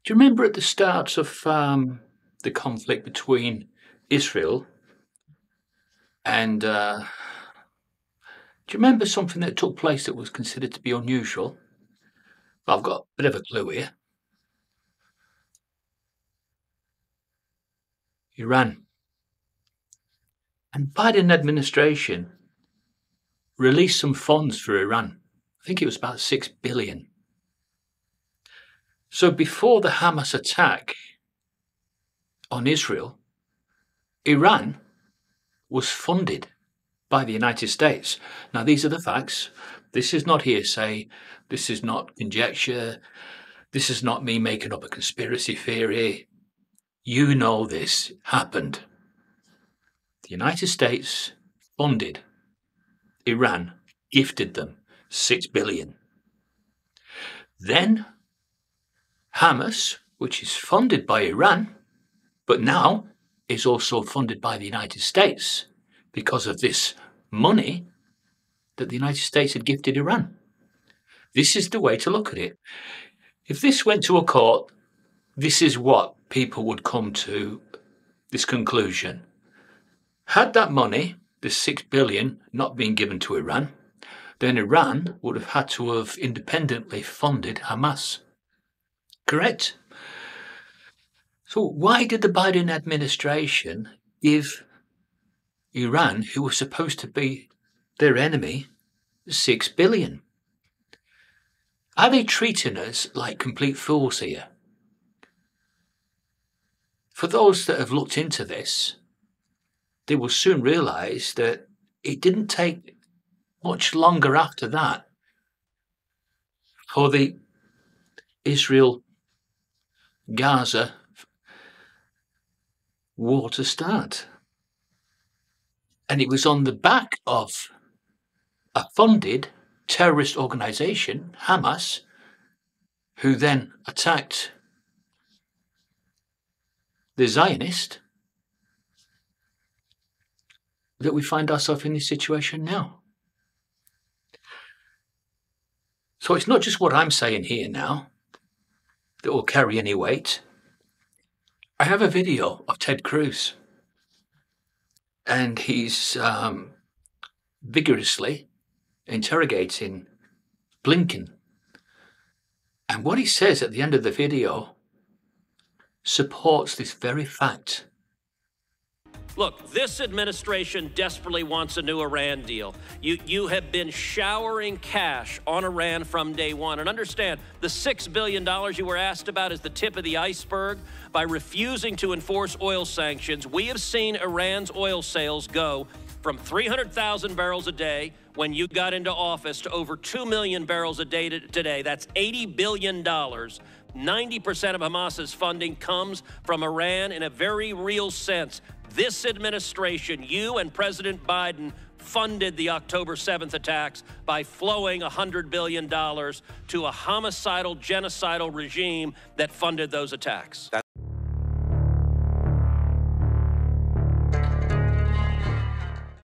Do you remember at the start of the conflict between Israel and do you remember something that took place that was considered to be unusual? I've got a bit of a clue here. Iran. And Biden administration released some funds for Iran. I think it was about 6 billion. So before the Hamas attack on Israel, Iran was funded by the United States. Now, these are the facts. This is not hearsay. This is not conjecture. This is not me making up a conspiracy theory. You know this happened. The United States funded Iran, gifted them 6 billion. Then Hamas, which is funded by Iran, but now is also funded by the United States because of this money that the United States had gifted Iran. This is the way to look at it. If this went to a court, this is what people would come to this conclusion. Had that money, the 6 billion, not been given to Iran, then Iran would have had to have independently funded Hamas. Correct? So why did the Biden administration give Iran, who was supposed to be their enemy, 6 billion? Are they treating us like complete fools here? For those that have looked into this, they will soon realize that it didn't take much longer after that for the Israel-Gaza war to start. And it was on the back of a funded terrorist organization, Hamas, who then attacked the Zionist, that we find ourselves in this situation now. So it's not just what I'm saying here now that will carry any weight. I have a video of Ted Cruz, and he's vigorously interrogating Blinken. And what he says at the end of the video supports this very fact. Look, this administration desperately wants a new Iran deal. You have been showering cash on Iran from day one. And understand, the $6 billion you were asked about is the tip of the iceberg. By refusing to enforce oil sanctions, we have seen Iran's oil sales go from 300,000 barrels a day when you got into office to over 2 million barrels a day today. That's $80 billion. 90% of Hamas's funding comes from Iran in a very real sense. This administration, you and President Biden, funded the October 7th attacks by flowing $100 billion to a homicidal, genocidal regime that funded those attacks.